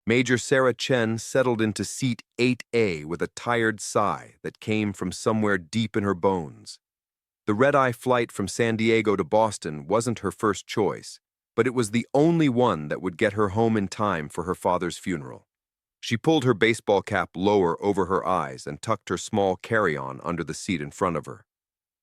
Major Sarah Chen settled into seat 8A with a tired sigh that came from somewhere deep in her bones. The red-eye flight from San Diego to Boston wasn't her first choice, but it was the only one that would get her home in time for her father's funeral. She pulled her baseball cap lower over her eyes and tucked her small carry-on under the seat in front of her.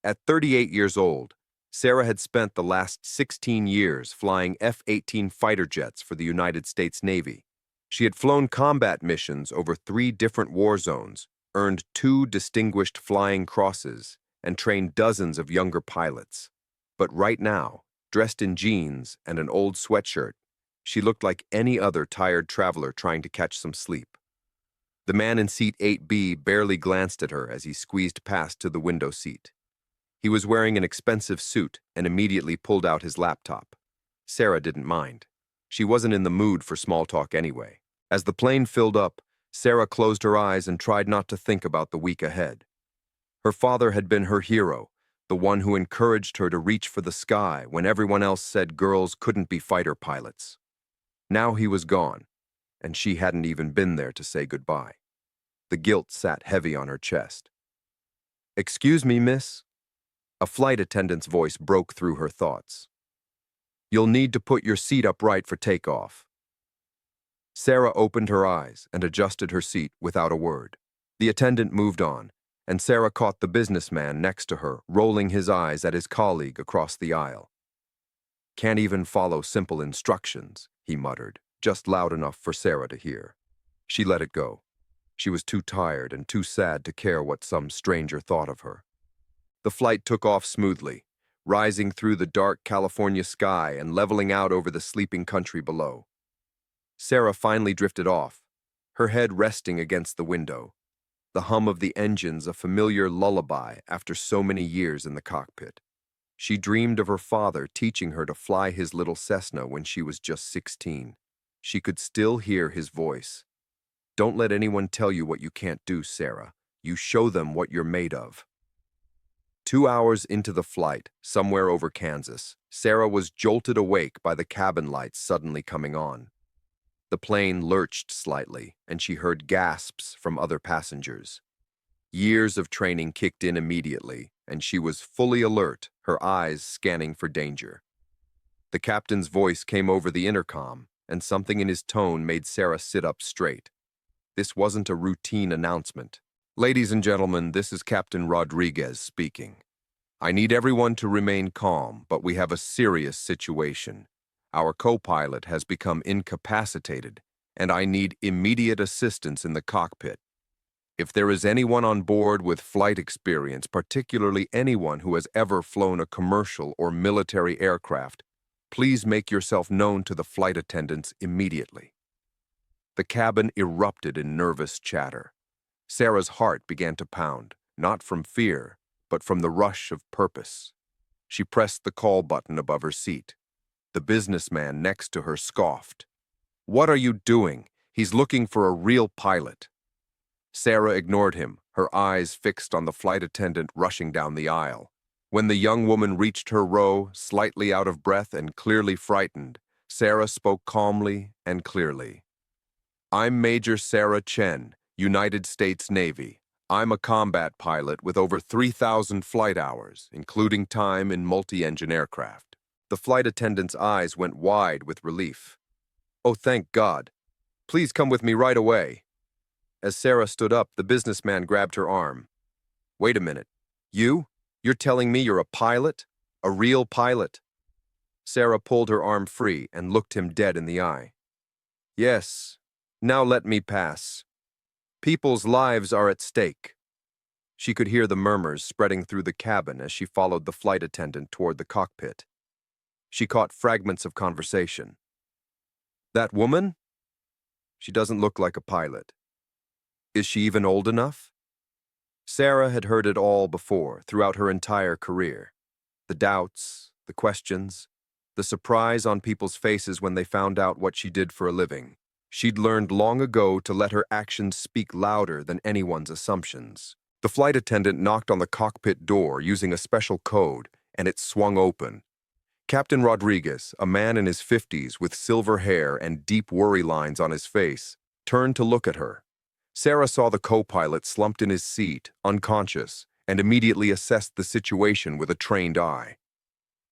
At 38 years old, Sarah had spent the last 16 years flying F-18 fighter jets for the United States Navy. She had flown combat missions over 3 different war zones, earned 2 distinguished flying crosses, and trained dozens of younger pilots. But right now, dressed in jeans and an old sweatshirt, she looked like any other tired traveler trying to catch some sleep. The man in seat 8B barely glanced at her as he squeezed past to the window seat. He was wearing an expensive suit and immediately pulled out his laptop. Sarah didn't mind. She wasn't in the mood for small talk anyway. As the plane filled up, Sarah closed her eyes and tried not to think about the week ahead. Her father had been her hero, the one who encouraged her to reach for the sky when everyone else said girls couldn't be fighter pilots. Now he was gone, and she hadn't even been there to say goodbye. The guilt sat heavy on her chest. "Excuse me, miss?" A flight attendant's voice broke through her thoughts. "You'll need to put your seat upright for takeoff." Sarah opened her eyes and adjusted her seat without a word. The attendant moved on, and Sarah caught the businessman next to her, rolling his eyes at his colleague across the aisle. "Can't even follow simple instructions," he muttered, just loud enough for Sarah to hear. She let it go. She was too tired and too sad to care what some stranger thought of her. The flight took off smoothly, rising through the dark California sky and leveling out over the sleeping country below. Sarah finally drifted off, her head resting against the window, the hum of the engines a familiar lullaby after so many years in the cockpit. She dreamed of her father teaching her to fly his little Cessna when she was just 16. She could still hear his voice. "Don't let anyone tell you what you can't do, Sarah. You show them what you're made of." 2 hours into the flight, somewhere over Kansas, Sarah was jolted awake by the cabin lights suddenly coming on. The plane lurched slightly, and she heard gasps from other passengers. Years of training kicked in immediately, and she was fully alert, her eyes scanning for danger. The captain's voice came over the intercom, and something in his tone made Sarah sit up straight. This wasn't a routine announcement. "Ladies and gentlemen, this is Captain Rodriguez speaking. I need everyone to remain calm, but we have a serious situation. Our co-pilot has become incapacitated, and I need immediate assistance in the cockpit. If there is anyone on board with flight experience, particularly anyone who has ever flown a commercial or military aircraft, please make yourself known to the flight attendants immediately." The cabin erupted in nervous chatter. Sarah's heart began to pound, not from fear, but from the rush of purpose. She pressed the call button above her seat. The businessman next to her scoffed. "What are you doing? He's looking for a real pilot." Sarah ignored him, her eyes fixed on the flight attendant rushing down the aisle. When the young woman reached her row, slightly out of breath and clearly frightened, Sarah spoke calmly and clearly. "I'm Major Sarah Chen, United States Navy. I'm a combat pilot with over 3,000 flight hours, including time in multi-engine aircraft." The flight attendant's eyes went wide with relief. "Oh, thank God. Please come with me right away." As Sarah stood up, the businessman grabbed her arm. "Wait a minute. You're telling me you're a pilot? A real pilot?" Sarah pulled her arm free and looked him dead in the eye. "Yes. Now let me pass. People's lives are at stake." She could hear the murmurs spreading through the cabin as she followed the flight attendant toward the cockpit. She caught fragments of conversation. "That woman? She doesn't look like a pilot. Is she even old enough?" Sarah had heard it all before, throughout her entire career. The doubts, the questions, the surprise on people's faces when they found out what she did for a living. She'd learned long ago to let her actions speak louder than anyone's assumptions. The flight attendant knocked on the cockpit door using a special code, and it swung open. Captain Rodriguez, a man in his 50s with silver hair and deep worry lines on his face, turned to look at her. Sarah saw the co-pilot slumped in his seat, unconscious, and immediately assessed the situation with a trained eye.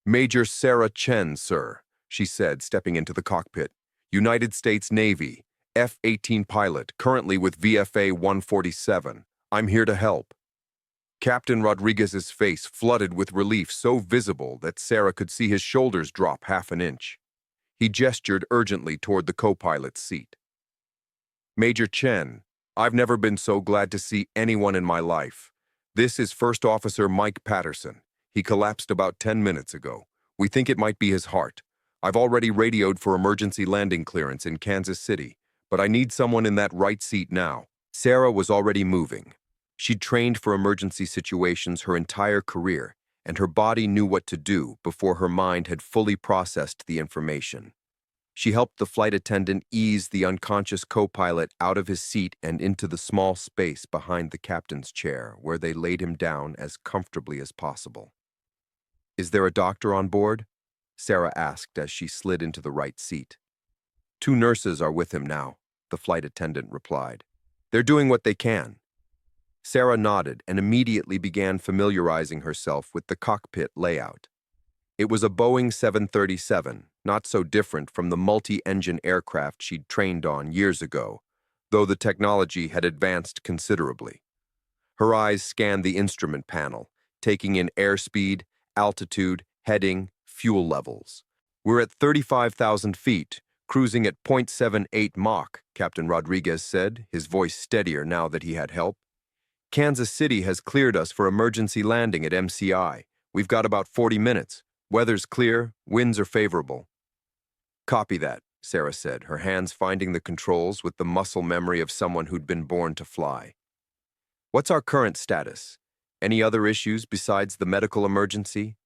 "Major Sarah Chen, sir," she said, stepping into the cockpit. "United States Navy, F-18 pilot, currently with VFA 147. I'm here to help." Captain Rodriguez's face flooded with relief so visible that Sarah could see his shoulders drop half an inch. He gestured urgently toward the co-pilot's seat. "Major Chen, I've never been so glad to see anyone in my life. This is First Officer Mike Patterson. He collapsed about 10 minutes ago. We think it might be his heart. I've already radioed for emergency landing clearance in Kansas City, but I need someone in that right seat now." Sarah was already moving. She'd trained for emergency situations her entire career, and her body knew what to do before her mind had fully processed the information. She helped the flight attendant ease the unconscious co-pilot out of his seat and into the small space behind the captain's chair, where they laid him down as comfortably as possible. "Is there a doctor on board?" Sarah asked as she slid into the right seat. "Two nurses are with him now," the flight attendant replied. "They're doing what they can." Sarah nodded and immediately began familiarizing herself with the cockpit layout. It was a Boeing 737, not so different from the multi-engine aircraft she'd trained on years ago, though the technology had advanced considerably. Her eyes scanned the instrument panel, taking in airspeed, altitude, heading, fuel levels. "We're at 35,000 feet, cruising at 0.78 Mach, Captain Rodriguez said, his voice steadier now that he had help. "Kansas City has cleared us for emergency landing at MCI. We've got about 40 minutes. Weather's clear, winds are favorable." "Copy that," Sarah said, her hands finding the controls with the muscle memory of someone who'd been born to fly. "What's our current status? Any other issues besides the medical emergency?"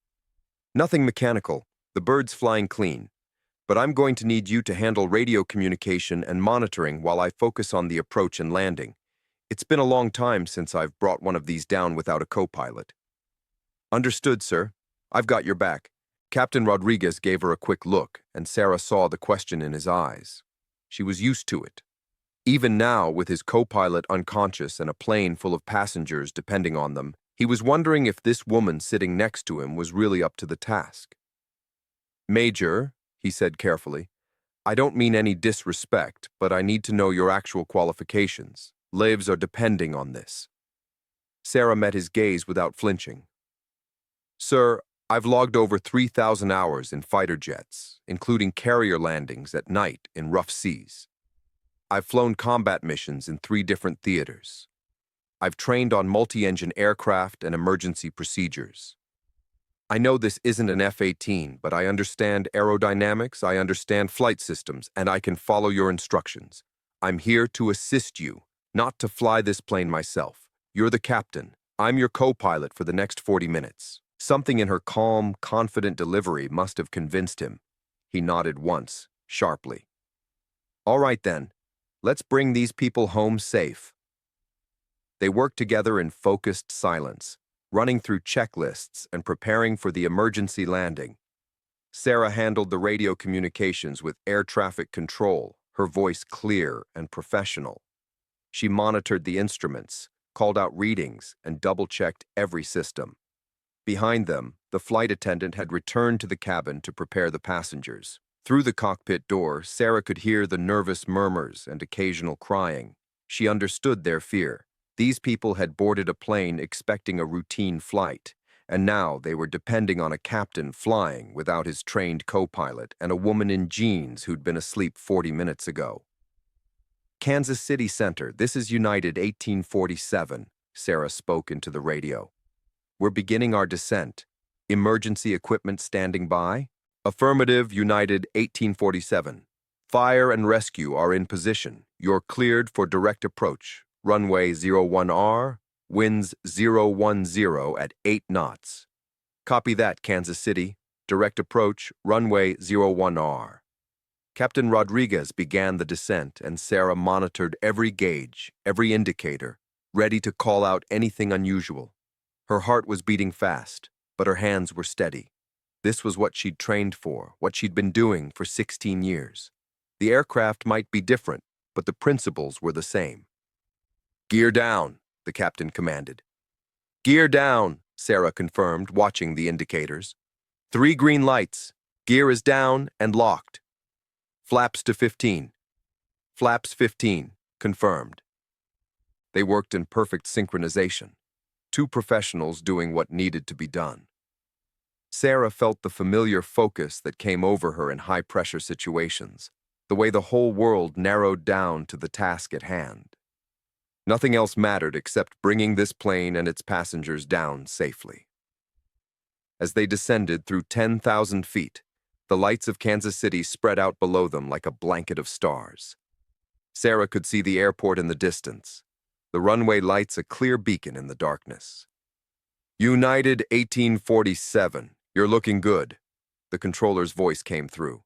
"Nothing mechanical. The bird's flying clean. But I'm going to need you to handle radio communication and monitoring while I focus on the approach and landing. It's been a long time since I've brought one of these down without a co-pilot." "Understood, sir. I've got your back." Captain Rodriguez gave her a quick look, and Sarah saw the question in his eyes. She was used to it. Even now, with his co-pilot unconscious and a plane full of passengers depending on them, he was wondering if this woman sitting next to him was really up to the task. "Major," he said carefully, "I don't mean any disrespect, but I need to know your actual qualifications. Lives are depending on this." Sarah met his gaze without flinching. "Sir, I've logged over 3,000 hours in fighter jets, including carrier landings at night in rough seas. I've flown combat missions in 3 different theaters. I've trained on multi-engine aircraft and emergency procedures. I know this isn't an F-18, but I understand aerodynamics, I understand flight systems, and I can follow your instructions. I'm here to assist you, not to fly this plane myself. You're the captain. I'm your co-pilot for the next 40 minutes. Something in her calm, confident delivery must have convinced him. He nodded once, sharply. "All right then, let's bring these people home safe." They worked together in focused silence, running through checklists and preparing for the emergency landing. Sarah handled the radio communications with air traffic control, her voice clear and professional. She monitored the instruments, called out readings, and double-checked every system. Behind them, the flight attendant had returned to the cabin to prepare the passengers. Through the cockpit door, Sarah could hear the nervous murmurs and occasional crying. She understood their fear. These people had boarded a plane expecting a routine flight, and now they were depending on a captain flying without his trained co-pilot and a woman in jeans who'd been asleep 40 minutes ago. "Kansas City Center, this is United 1847, Sarah spoke into the radio. "We're beginning our descent. Emergency equipment standing by?" "Affirmative, United 1847. Fire and rescue are in position. You're cleared for direct approach. Runway 01R, winds 010 at 8 knots. "Copy that, Kansas City. Direct approach, runway 01R. Captain Rodriguez began the descent, and Sarah monitored every gauge, every indicator, ready to call out anything unusual. Her heart was beating fast, but her hands were steady. This was what she'd trained for, what she'd been doing for 16 years. The aircraft might be different, but the principles were the same. "Gear down," the captain commanded. "Gear down," Sarah confirmed, watching the indicators. 3 green lights. Gear is down and locked. Flaps to 15. Flaps 15, confirmed. They worked in perfect synchronization, 2 professionals doing what needed to be done. Sarah felt the familiar focus that came over her in high-pressure situations, the way the whole world narrowed down to the task at hand. Nothing else mattered except bringing this plane and its passengers down safely. As they descended through 10,000 feet, the lights of Kansas City spread out below them like a blanket of stars. Sarah could see the airport in the distance, the runway lights a clear beacon in the darkness. "United 1847, you're looking good," the controller's voice came through.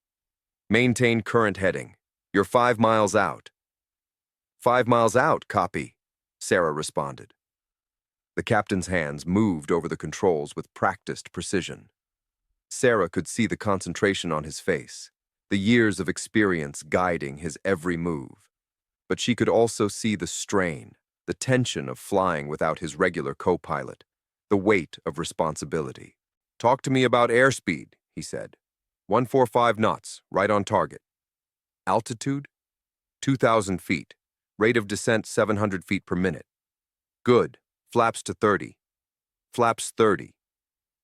"Maintain current heading. You're 5 miles out." 5 miles out, copy," Sarah responded. The captain's hands moved over the controls with practiced precision. Sarah could see the concentration on his face, the years of experience guiding his every move. But she could also see the strain, the tension of flying without his regular co-pilot, the weight of responsibility. "Talk to me about airspeed," he said. 145 knots, right on target. Altitude? 2,000 feet. Rate of descent 700 feet per minute. Good. Flaps to 30. Flaps 30.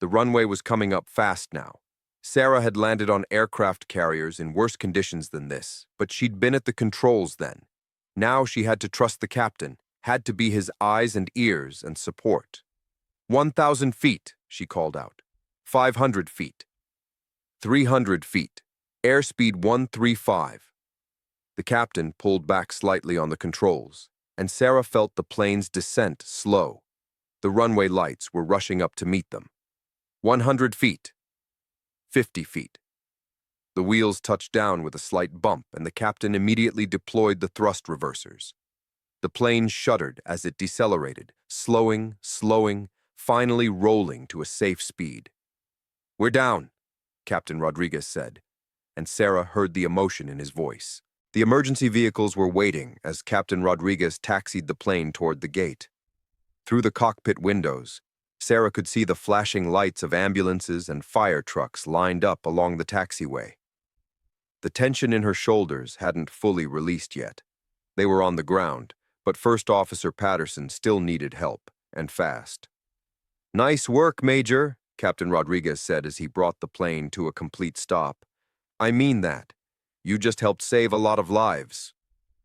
The runway was coming up fast now. Sarah had landed on aircraft carriers in worse conditions than this, but she'd been at the controls then. Now she had to trust the captain, had to be his eyes and ears and support. 1,000 feet, she called out. 500 feet. 300 feet. Airspeed 135. The captain pulled back slightly on the controls, and Sarah felt the plane's descent slow. The runway lights were rushing up to meet them. 100 feet. 50 feet. The wheels touched down with a slight bump, and the captain immediately deployed the thrust reversers. The plane shuddered as it decelerated, slowing, finally rolling to a safe speed. "We're down," Captain Rodriguez said, and Sarah heard the emotion in his voice. The emergency vehicles were waiting as Captain Rodriguez taxied the plane toward the gate. Through the cockpit windows, Sarah could see the flashing lights of ambulances and fire trucks lined up along the taxiway. The tension in her shoulders hadn't fully released yet. They were on the ground, but First Officer Patterson still needed help, and fast. "Nice work, Major," Captain Rodriguez said as he brought the plane to a complete stop. "I mean that. You just helped save a lot of lives."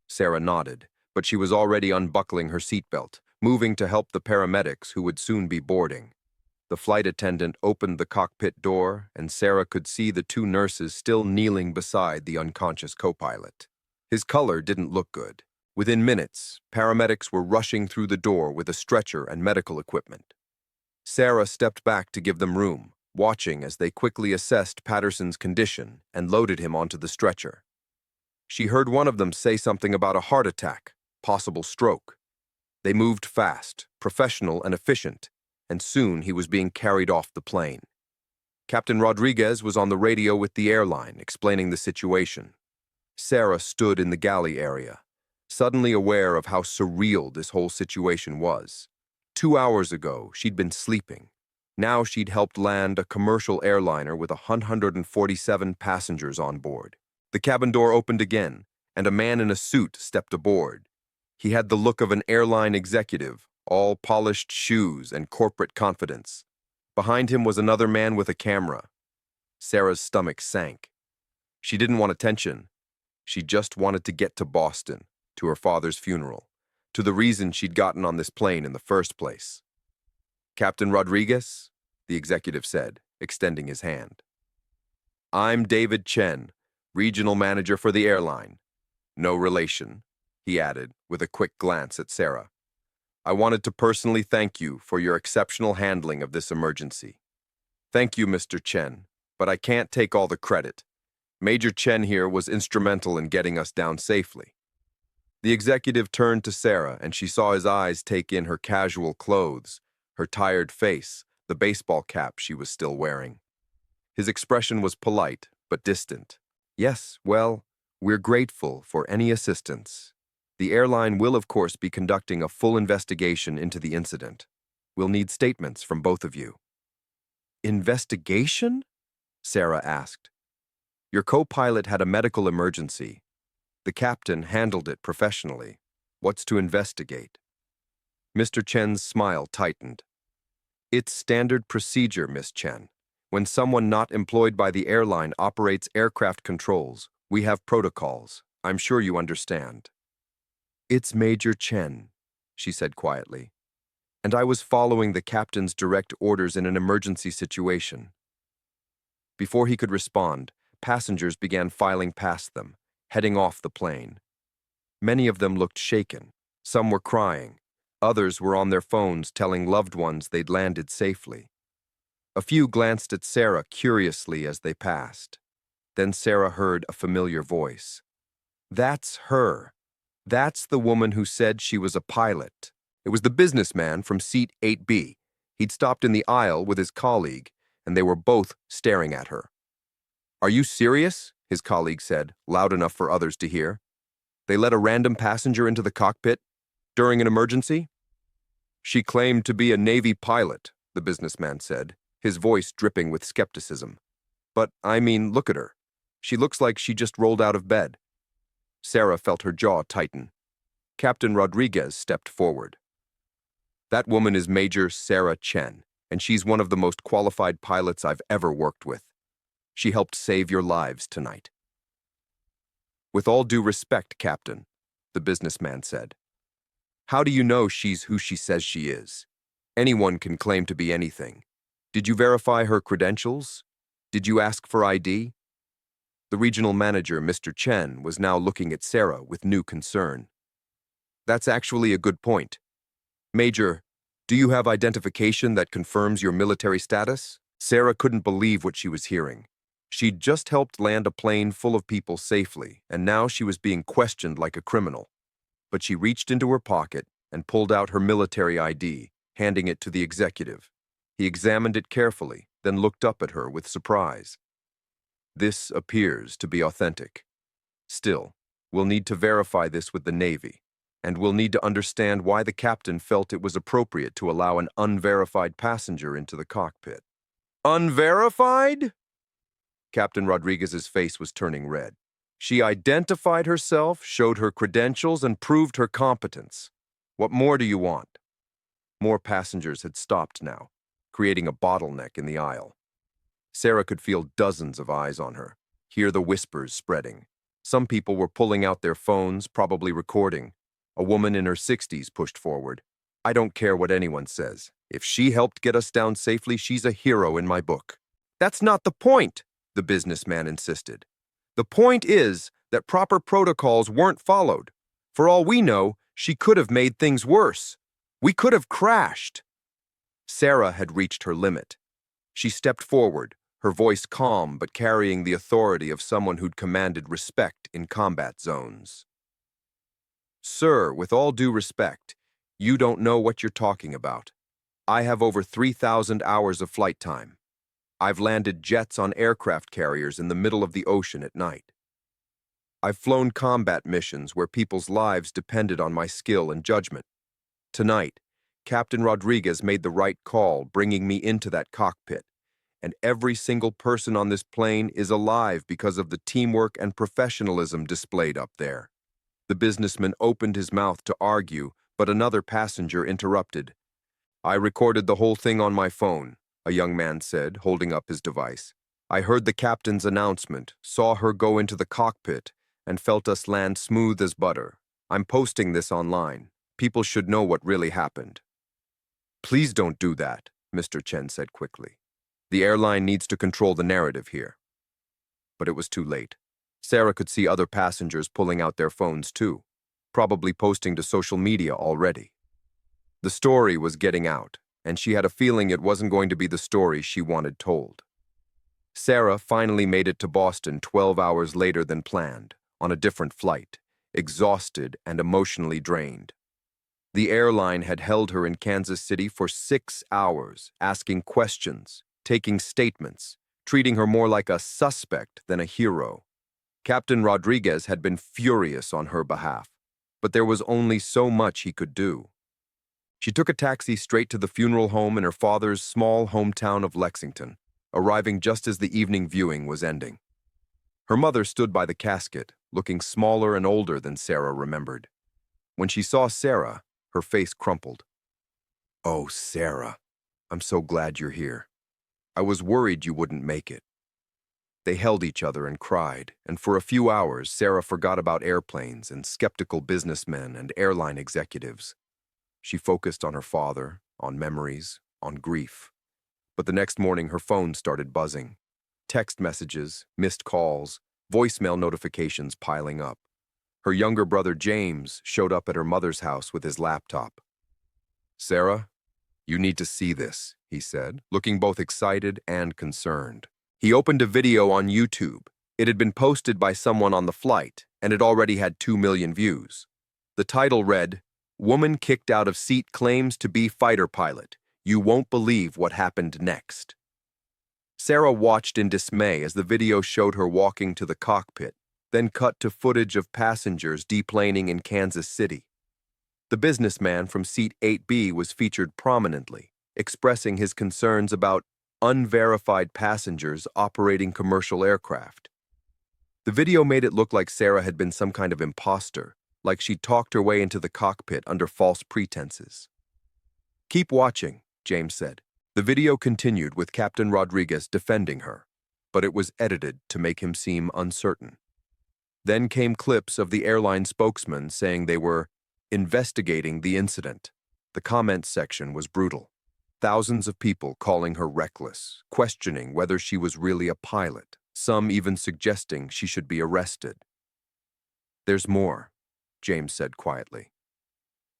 Sarah nodded, but she was already unbuckling her seatbelt, moving to help the paramedics who would soon be boarding. The flight attendant opened the cockpit door, and Sarah could see the 2 nurses still kneeling beside the unconscious co-pilot. His color didn't look good. Within minutes, paramedics were rushing through the door with a stretcher and medical equipment. Sarah stepped back to give them room, watching as they quickly assessed Patterson's condition and loaded him onto the stretcher. She heard one of them say something about a heart attack, possible stroke. They moved fast, professional and efficient, and soon he was being carried off the plane. Captain Rodriguez was on the radio with the airline, explaining the situation. Sarah stood in the galley area, suddenly aware of how surreal this whole situation was. 2 hours ago, she'd been sleeping. Now she'd helped land a commercial airliner with 147 passengers on board. The cabin door opened again, and a man in a suit stepped aboard. He had the look of an airline executive, all polished shoes and corporate confidence. Behind him was another man with a camera. Sarah's stomach sank. She didn't want attention. She just wanted to get to Boston, to her father's funeral, to the reason she'd gotten on this plane in the first place. "Captain Rodriguez," the executive said, extending his hand. "I'm David Chen, regional manager for the airline. No relation," he added with a quick glance at Sarah. "I wanted to personally thank you for your exceptional handling of this emergency." "Thank you, Mr. Chen, but I can't take all the credit. Major Chen here was instrumental in getting us down safely." The executive turned to Sarah, and she saw his eyes take in her casual clothes, her tired face, the baseball cap she was still wearing. His expression was polite, but distant. Yes, well, we're grateful for any assistance. The airline will, of course, be conducting a full investigation into the incident. We'll need statements from both of you. Investigation? Sarah asked. Your co-pilot had a medical emergency. The captain handled it professionally. What's to investigate? Mr. Chen's smile tightened. It's standard procedure, Miss Chen. When someone not employed by the airline operates aircraft controls, we have protocols. I'm sure you understand. It's Major Chen, she said quietly, and I was following the captain's direct orders in an emergency situation. Before he could respond, passengers began filing past them, heading off the plane. Many of them looked shaken. Some were crying. Others were on their phones telling loved ones they'd landed safely. A few glanced at Sarah curiously as they passed. Then Sarah heard a familiar voice. That's her. That's the woman who said she was a pilot. It was the businessman from seat 8B. He'd stopped in the aisle with his colleague, and they were both staring at her. Are you serious? His colleague said, loud enough for others to hear. They let a random passenger into the cockpit during an emergency? She claimed to be a Navy pilot, the businessman said, his voice dripping with skepticism. But, I mean, look at her. She looks like she just rolled out of bed. Sarah felt her jaw tighten. Captain Rodriguez stepped forward. That woman is Major Sarah Chen, and she's one of the most qualified pilots I've ever worked with. She helped save your lives tonight. With all due respect, Captain, the businessman said. How do you know she's who she says she is? Anyone can claim to be anything. Did you verify her credentials? Did you ask for ID? The regional manager, Mr. Chen, was now looking at Sarah with new concern. That's actually a good point. Major, do you have identification that confirms your military status? Sarah couldn't believe what she was hearing. She'd just helped land a plane full of people safely, and now she was being questioned like a criminal. But she reached into her pocket and pulled out her military ID, handing it to the executive. He examined it carefully, then looked up at her with surprise. This appears to be authentic. Still, we'll need to verify this with the Navy, and we'll need to understand why the captain felt it was appropriate to allow an unverified passenger into the cockpit. Unverified? Captain Rodriguez's face was turning red. She identified herself, showed her credentials, and proved her competence. What more do you want? More passengers had stopped now, creating a bottleneck in the aisle. Sarah could feel dozens of eyes on her, hear the whispers spreading. Some people were pulling out their phones, probably recording. A woman in her 60s pushed forward. I don't care what anyone says. If she helped get us down safely, she's a hero in my book. That's not the point, the businessman insisted. The point is that proper protocols weren't followed. For all we know, she could have made things worse. We could have crashed. Sarah had reached her limit. She stepped forward, her voice calm but carrying the authority of someone who'd commanded respect in combat zones. Sir, with all due respect, you don't know what you're talking about. I have over 3,000 hours of flight time. I've landed jets on aircraft carriers in the middle of the ocean at night. I've flown combat missions where people's lives depended on my skill and judgment. Tonight, Captain Rodriguez made the right call, bringing me into that cockpit, and every single person on this plane is alive because of the teamwork and professionalism displayed up there. The businessman opened his mouth to argue, but another passenger interrupted. I recorded the whole thing on my phone, a young man said, holding up his device. I heard the captain's announcement, saw her go into the cockpit, and felt us land smooth as butter. I'm posting this online. People should know what really happened. Please don't do that, Mr. Chen said quickly. The airline needs to control the narrative here. But it was too late. Sarah could see other passengers pulling out their phones too, probably posting to social media already. The story was getting out, and she had a feeling it wasn't going to be the story she wanted told. Sarah finally made it to Boston 12 hours later than planned, on a different flight, exhausted and emotionally drained. The airline had held her in Kansas City for 6 hours, asking questions, taking statements, treating her more like a suspect than a hero. Captain Rodriguez had been furious on her behalf, but there was only so much he could do. She took a taxi straight to the funeral home in her father's small hometown of Lexington, arriving just as the evening viewing was ending. Her mother stood by the casket, looking smaller and older than Sarah remembered. When she saw Sarah, her face crumpled. "Oh, Sarah, I'm so glad you're here. I was worried you wouldn't make it." They held each other and cried, and for a few hours, Sarah forgot about airplanes and skeptical businessmen and airline executives. She focused on her father, on memories, on grief. But the next morning, her phone started buzzing. Text messages, missed calls, voicemail notifications piling up. Her younger brother, James, showed up at her mother's house with his laptop. "Sarah, you need to see this," he said, looking both excited and concerned. He opened a video on YouTube. It had been posted by someone on the flight, and it already had 2 million views. The title read, "Woman kicked out of seat claims to be fighter pilot. You won't believe what happened next." Sarah watched in dismay as the video showed her walking to the cockpit, then cut to footage of passengers deplaning in Kansas City. The businessman from seat 8B was featured prominently, expressing his concerns about unverified passengers operating commercial aircraft. The video made it look like Sarah had been some kind of imposter, like she talked her way into the cockpit under false pretenses. "Keep watching," James said. The video continued with Captain Rodriguez defending her, but it was edited to make him seem uncertain. Then came clips of the airline spokesman saying they were investigating the incident. The comments section was brutal. Thousands of people calling her reckless, questioning whether she was really a pilot, some even suggesting she should be arrested. "There's more," James said quietly.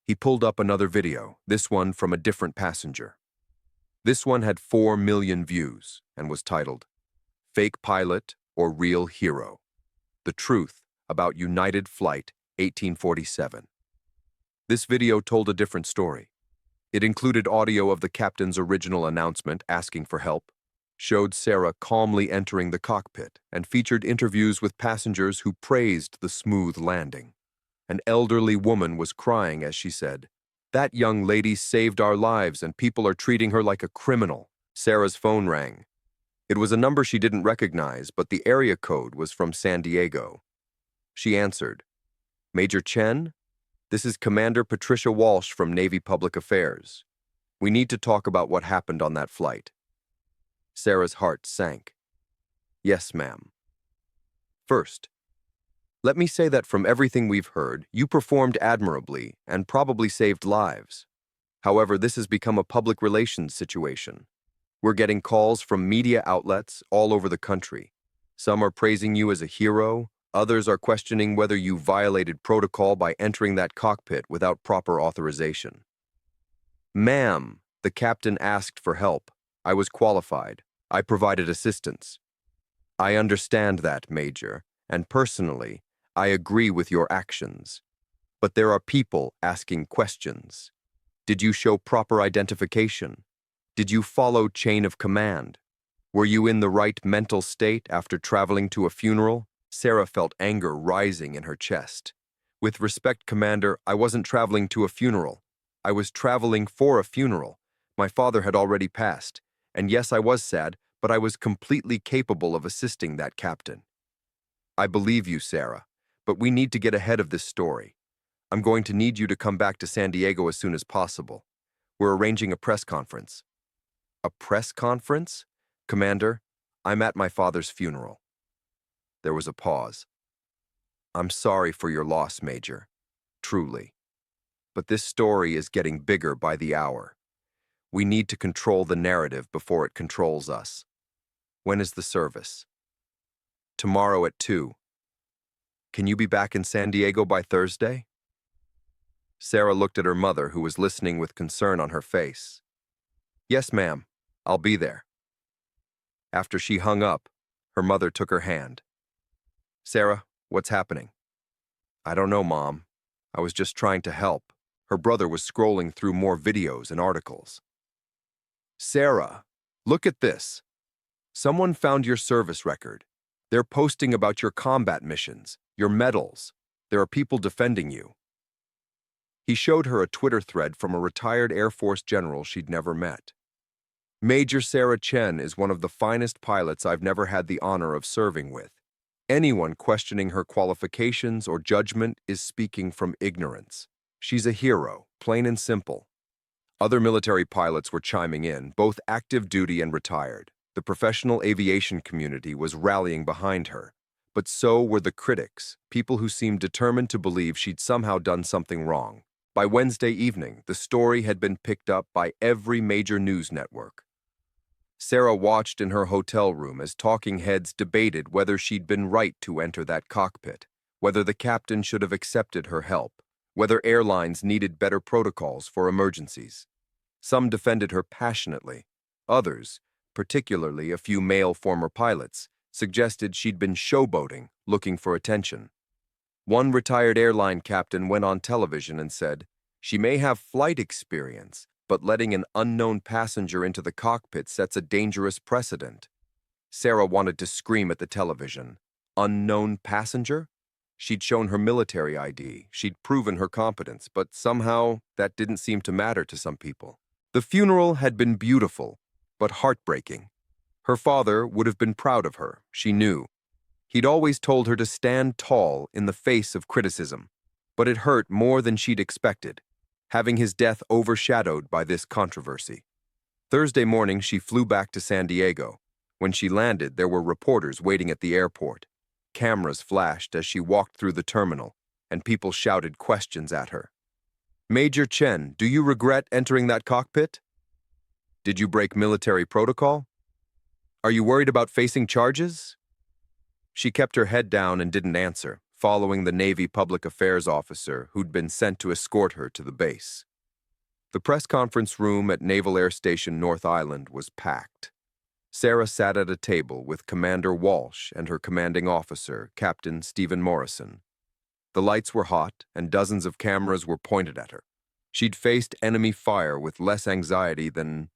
He pulled up another video, this one from a different passenger. This one had 4 million views and was titled, "Fake Pilot or Real Hero? The Truth About United Flight 1847. This video told a different story. It included audio of the captain's original announcement asking for help, showed Sarah calmly entering the cockpit, and featured interviews with passengers who praised the smooth landing. An elderly woman was crying as she said, "That young lady saved our lives and people are treating her like a criminal." Sarah's phone rang. It was a number she didn't recognize, but the area code was from San Diego. She answered, "Major Chen? This is Commander Patricia Walsh from Navy Public Affairs. We need to talk about what happened on that flight." Sarah's heart sank. "Yes, ma'am." "First, let me say that from everything we've heard, you performed admirably and probably saved lives. However, this has become a public relations situation. We're getting calls from media outlets all over the country. Some are praising you as a hero. Others are questioning whether you violated protocol by entering that cockpit without proper authorization." "Ma'am," the captain asked for help. "I was qualified. I provided assistance." "I understand that, Major, and personally, I agree with your actions. But there are people asking questions. Did you show proper identification? Did you follow chain of command? Were you in the right mental state after traveling to a funeral?" Sarah felt anger rising in her chest. "With respect, Commander, I wasn't traveling to a funeral. I was traveling for a funeral. My father had already passed. And yes, I was sad, but I was completely capable of assisting that captain." "I believe you, Sarah, but we need to get ahead of this story. I'm going to need you to come back to San Diego as soon as possible. We're arranging a press conference." "A press conference? Commander, I'm at my father's funeral." There was a pause. "I'm sorry for your loss, Major. Truly. But this story is getting bigger by the hour. We need to control the narrative before it controls us. When is the service?" "Tomorrow at 2. Can you be back in San Diego by Thursday?" Sarah looked at her mother, who was listening with concern on her face. "Yes, ma'am. I'll be there." After she hung up, her mother took her hand. "Sarah, what's happening?" "I don't know, Mom. I was just trying to help." Her brother was scrolling through more videos and articles. "Sarah, look at this." Someone found your service record. They're posting about your combat missions, your medals. There are people defending you. He showed her a Twitter thread from a retired Air Force general she'd never met. Major Sarah Chen is one of the finest pilots I've never had the honor of serving with. Anyone questioning her qualifications or judgment is speaking from ignorance. She's a hero, plain and simple. Other military pilots were chiming in, both active duty and retired. The professional aviation community was rallying behind her. But so were the critics, people who seemed determined to believe she'd somehow done something wrong. By Wednesday evening, the story had been picked up by every major news network. Sarah watched in her hotel room as talking heads debated whether she'd been right to enter that cockpit, whether the captain should have accepted her help, whether airlines needed better protocols for emergencies. Some defended her passionately. Others, particularly a few male former pilots, suggested she'd been showboating, looking for attention. One retired airline captain went on television and said, "She may have flight experience, but letting an unknown passenger into the cockpit sets a dangerous precedent." Sarah wanted to scream at the television. Unknown passenger? She'd shown her military ID, she'd proven her competence, but somehow that didn't seem to matter to some people. The funeral had been beautiful, but heartbreaking. Her father would have been proud of her, she knew. He'd always told her to stand tall in the face of criticism, but it hurt more than she'd expected, having his death overshadowed by this controversy. Thursday morning, she flew back to San Diego. When she landed, there were reporters waiting at the airport. Cameras flashed as she walked through the terminal, and people shouted questions at her. "Major Chen, do you regret entering that cockpit? Did you break military protocol? Are you worried about facing charges?" She kept her head down and didn't answer, following the Navy public affairs officer who'd been sent to escort her to the base. The press conference room at Naval Air Station North Island was packed. Sarah sat at a table with Commander Walsh and her commanding officer, Captain Stephen Morrison. The lights were hot, and dozens of cameras were pointed at her. She'd faced enemy fire with less anxiety than